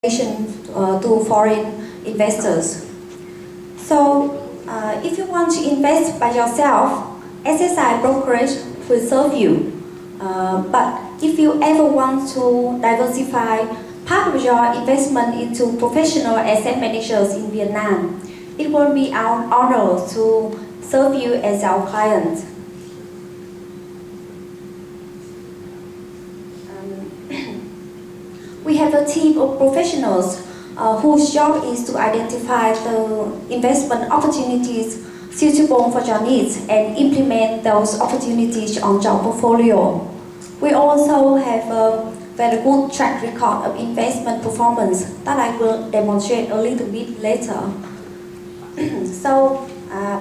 to foreign investors. So, if you want to invest by yourself, SSI brokerage will serve you. But if you ever want to diversify part of your investment into professional asset managers in Vietnam, it will be our honor to serve you as our client. We have a team of professionals whose job is to identify the investment opportunities suitable for your needs and implement those opportunities on your portfolio. We also have a very good track record of investment performance that I will demonstrate a little bit later. So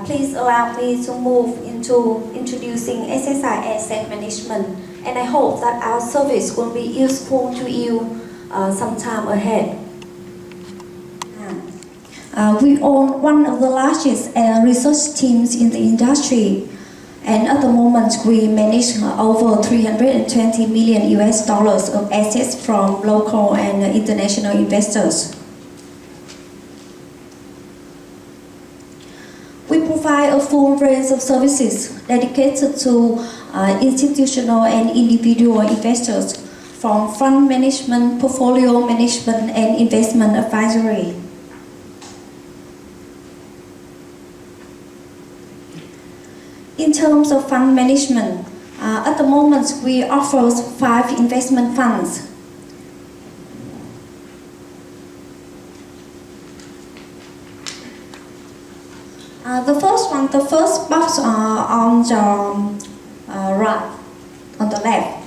please allow me to move into introducing SSI Asset Management, and I hope that our service will be useful to you sometime ahead. We own one of the largest research teams in the industry, and at the moment we manage over $320 million of assets from local and international investors. We provide a full range of services dedicated to institutional and individual investors, from fund management, portfolio management, and investment advisory. In terms of fund management, at the moment we offer 5 investment funds. The first box on the right, on the left,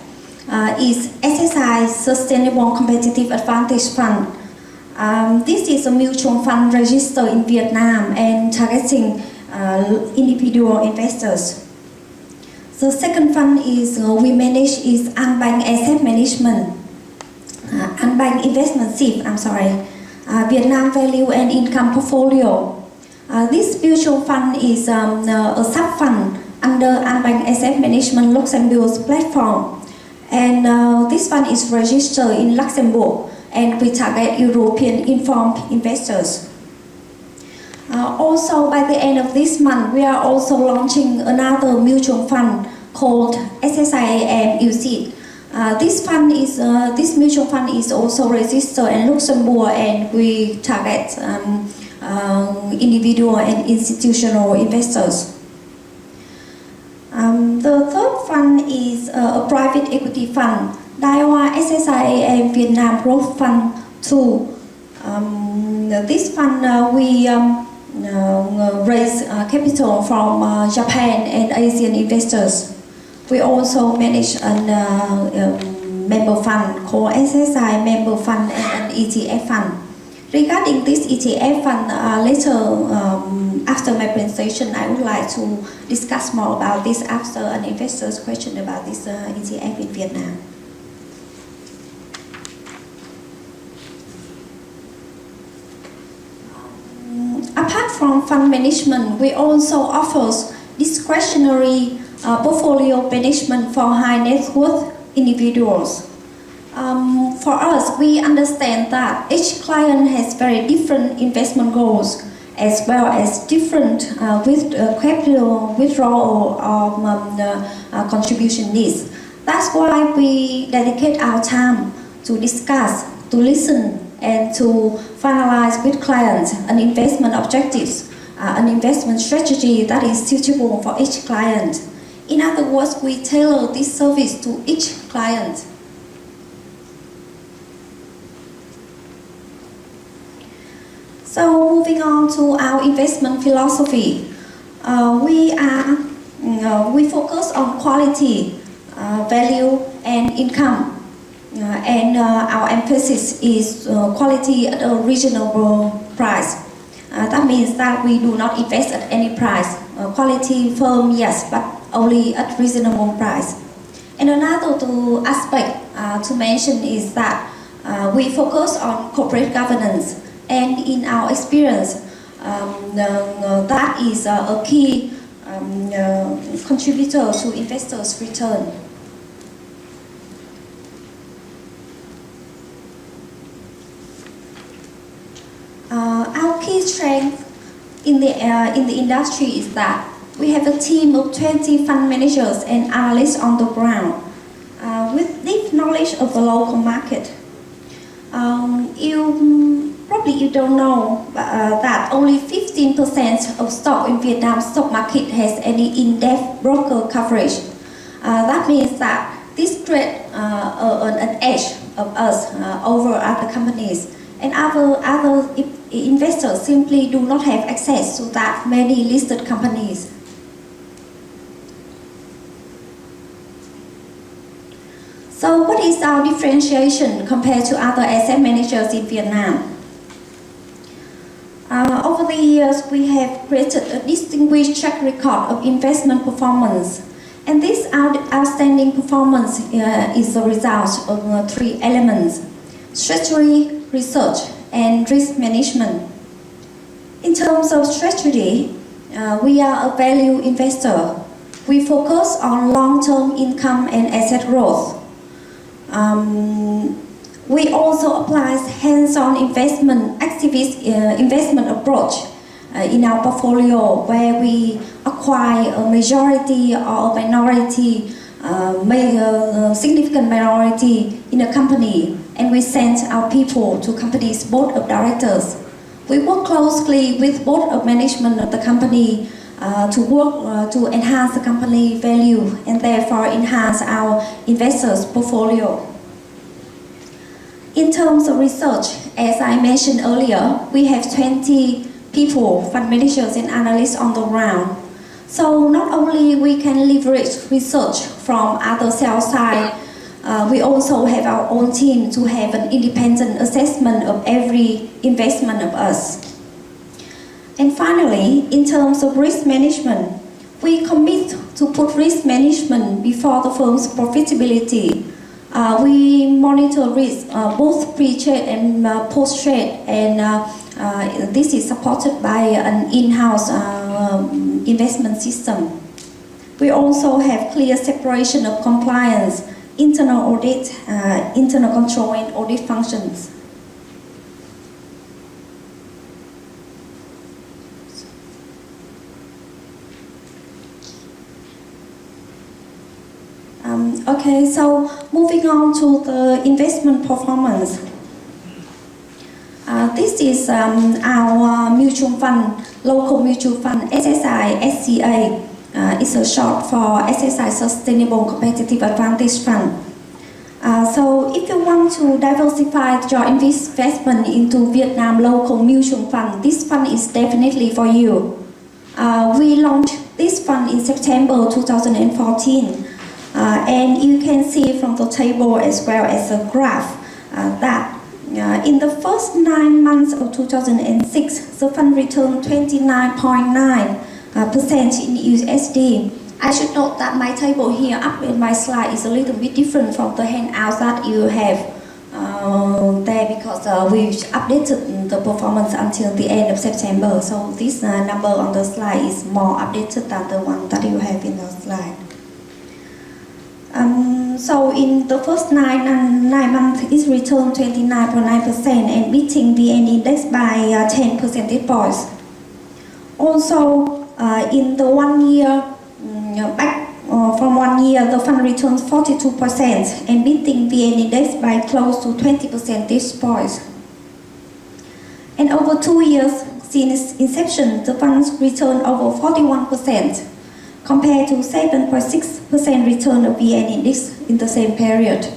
is SSI Sustainable Competitive Advantage Fund. This is a mutual fund registered in Vietnam and targeting individual investors. The second fund we manage is Unbank Asset Management, Unbank Investment SIP, Vietnam Value and Income Portfolio. This mutual fund is a sub-fund under Unbank Asset Management Luxembourg's platform, and this fund is registered in Luxembourg, and we target European informed investors. Also, by the end of this month, we are also launching another mutual fund called SSIAM UCIT. This mutual fund is also registered in Luxembourg, and we target individual and institutional investors. The third fund is a private equity fund, Daiwa SSIAM Vietnam Growth Fund 2. This fund we raise capital from Japan and Asian investors. We also manage a member fund called SSI Member Fund and an ETF fund. Regarding this ETF fund, later after my presentation, I would like to discuss more about this after an investor's question about this ETF in Vietnam. Apart from fund management, we also offer discretionary portfolio management for high net worth individuals. For us, we understand that each client has very different investment goals, as well as different capital withdrawal or contribution needs. That's why we dedicate our time to discuss, to listen, and to finalize with clients an investment objectives, an investment strategy that is suitable for each client. In other words, we tailor this service to each client. So moving on to our investment philosophy, we focus on quality, value, and income. And our emphasis is quality at a reasonable price. That means that we do not invest at any price. Quality firm, yes, but only at reasonable price. And another aspect to mention is that we focus on corporate governance. And in our experience, that is a key contributor to investors' return. key strength in the industry is that we have a team of 20 fund managers and analysts on the ground with deep knowledge of the local market. You don't know that only 15% of stock in Vietnam stock market has any in-depth broker coverage. That means that this creates an edge of us over other companies, and other investors simply do not have access to that many listed companies. So what is our differentiation compared to other asset managers in Vietnam? Over the years, we have created a distinguished track record of investment performance. And this outstanding performance is the result of three elements: strategy, research, and risk management. In terms of strategy, we are a value investor. We focus on long-term income and asset growth. We also apply hands-on investment approach in our portfolio, where we acquire a majority or a minority, significant minority in a company, and we send our people to company's board of directors. We work closely with board of management of the company to enhance the company value and therefore enhance our investors' portfolio. In terms of research, as I mentioned earlier, we have 20 people, fund managers and analysts on the ground. So not only we can leverage research from other sell side, we also have our own team to have an independent assessment of every investment of us. And finally, in terms of risk management, we commit to put risk management before the firm's profitability. We monitor risk both pre-trade and post-trade, and this is supported by an in-house investment system. We also have clear separation of compliance, internal audit, internal control and audit functions. Okay, so moving on to the investment performance. This is our mutual fund, local mutual fund, SSI SCA. It's a short for SSI Sustainable Competitive Advantage Fund. So if you want to diversify your investment into Vietnam local mutual fund, this fund is definitely for you. We launched this fund in September 2014. And you can see from the table as well as the graph that in the first 9 months of 2006, the fund returned 29.9% in USD. I should note that my table here up in my slide is a little bit different from the handouts that you have there, because we updated the performance until the end of September. So this number on the slide is more updated than the one that you have in the slide. So in the first 9 months, it returned 29.9% and beating VN index by 10 percentage points. Also, in the 1 year, from 1 year, the fund returns 42% and beating VN index by close to 20 percentage points. And over 2 years since inception, the funds returned over 41%. Compared to 7.6% return of VN index in the same period.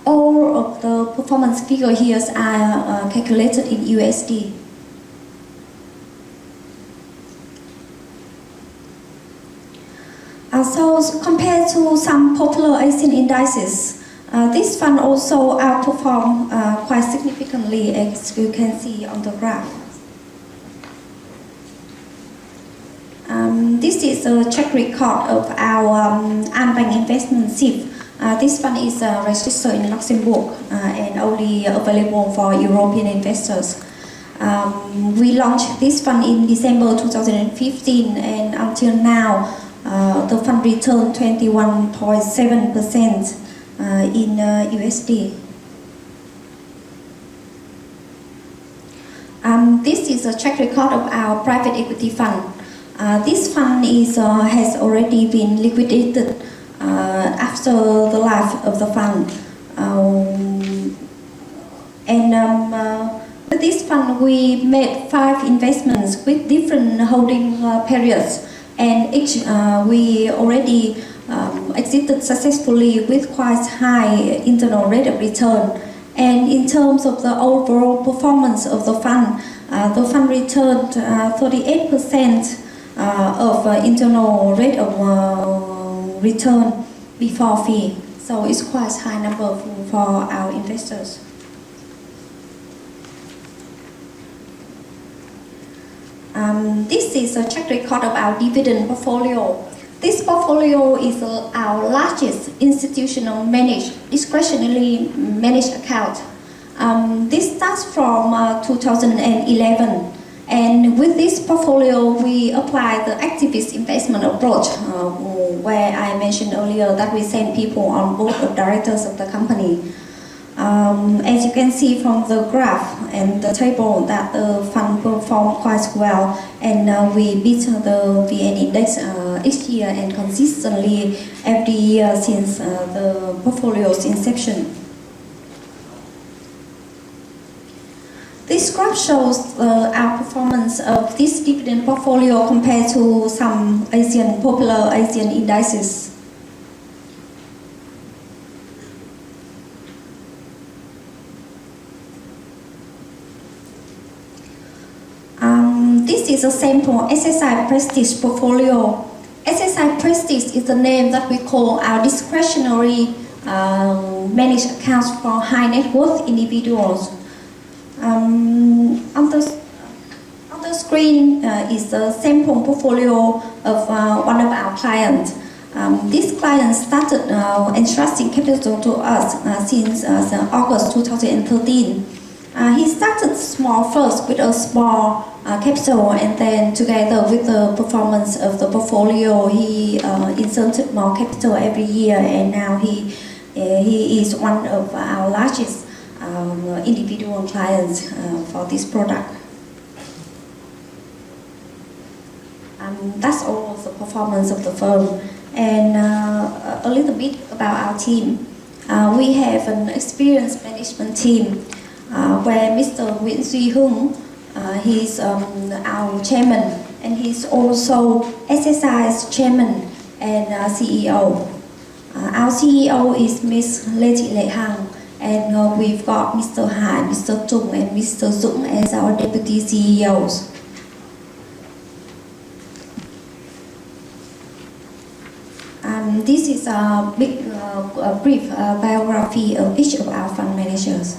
All of the performance figures here are calculated in USD. So compared to some popular Asian indices, this fund also outperformed quite significantly, as you can see on the graph. This is a track record of our unbanked investment SIP. This fund is registered in Luxembourg and only available for European investors. We launched this fund in December 2015, and until now, the fund returned 21.7% in USD. This is a track record of our private equity fund. This fund has already been liquidated after the life of the fund. With this fund, we made 5 investments with different holding periods, and each we already exited successfully with quite high internal rate of return. And in terms of the overall performance of the fund returned 38% of internal rate of return before fee. So it's quite high number for our investors. This is a track record of our dividend portfolio. This portfolio is our largest institutional discretionary managed account. This starts from 2011, and with this portfolio we apply the activist investment approach, where I mentioned earlier that we send people on board of directors of the company. As you can see from the graph and the table, that the fund performed quite well, and we beat the VN index each year and consistently every year since the portfolio's inception. This graph shows our performance of this dividend portfolio compared to some popular Asian indices. This is a sample SSI Prestige portfolio. SSI Prestige is the name that we call our discretionary managed accounts for high net worth individuals. On the screen is a sample portfolio of one of our clients. This client started entrusting capital to us since August 2013. He started small first with a small capital, and then together with the performance of the portfolio, he inserted more capital every year, and now he is one of our largest individual clients for this product. That's all of the performance of the firm. And a little bit about our team. We have an experienced management team where Mr. Nguyễn Duy Hưng, he's our chairman, and he's also SSI's chairman and CEO. Our CEO is Ms. Lê Thị Lệ Hằng, and we've got Mr. Hải, Mr. Trung, and Mr. Dũng as our deputy CEOs. This is a brief biography of each of our fund managers.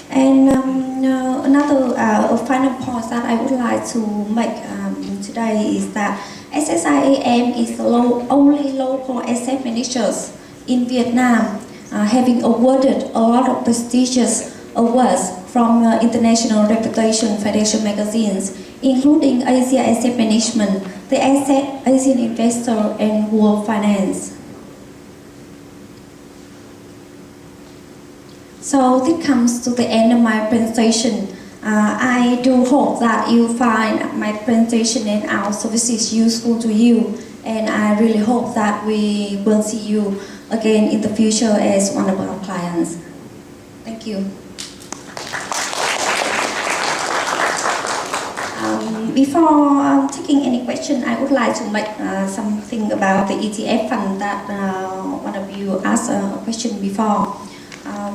And another final point that I would like to make today is that SSIAM is the only local asset managers in Vietnam, having awarded a lot of prestigious awards from international reputation financial magazines, including Asia Asset Management, the Asian Investor, and World Finance. So this comes to the end of my presentation. I do hope that you find my presentation and our services useful to you, and I really hope that we will see you again in the future as one of our clients. Thank you. Before taking any question, I would like to make something about the ETF fund that one of you asked a question before.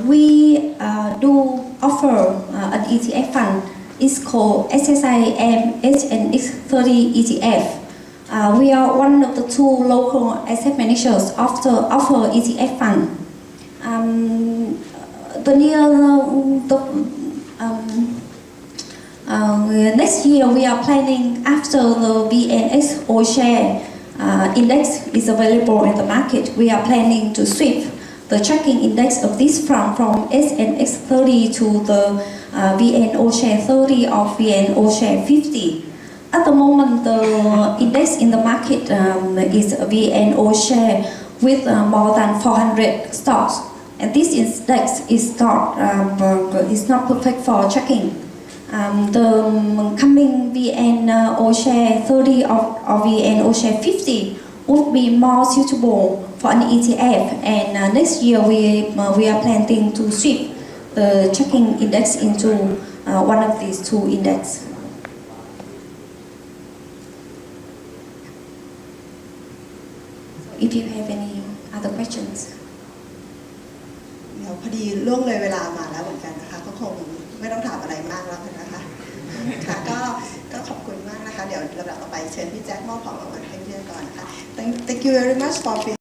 We do offer an ETF fund. It's called SSIM HNX30 ETF. We are one of the 2 local asset managers offer ETF fund. Next year we are planning, after the VNX All-Share index is available in the market, we are planning to switch the tracking index of this fund from SNX30 to the VN All-Share 30 or VN All-Share 50. At the moment, the index in the market is VN All-Share with more than 400 stocks, and this index is not perfect for checking. The coming VNO share 30 or VNO share 50 would be more suitable for an ETF, and next year we are planning to shift the checking index into one of these two indexes. If you have any other questions. เดี๋ยวพอดีล่วงเลยเวลามาแล้วเหมือนกันนะคะก็คงไม่ต้องถามอะไรมากแล้วนะคะค่ะก็ขอบคุณมากนะคะเดี๋ยวลำดับต่อไปเชิญพี่แจ็คมอบของรางวัลให้เพื่อนก่อนนะคะ Thank you very much for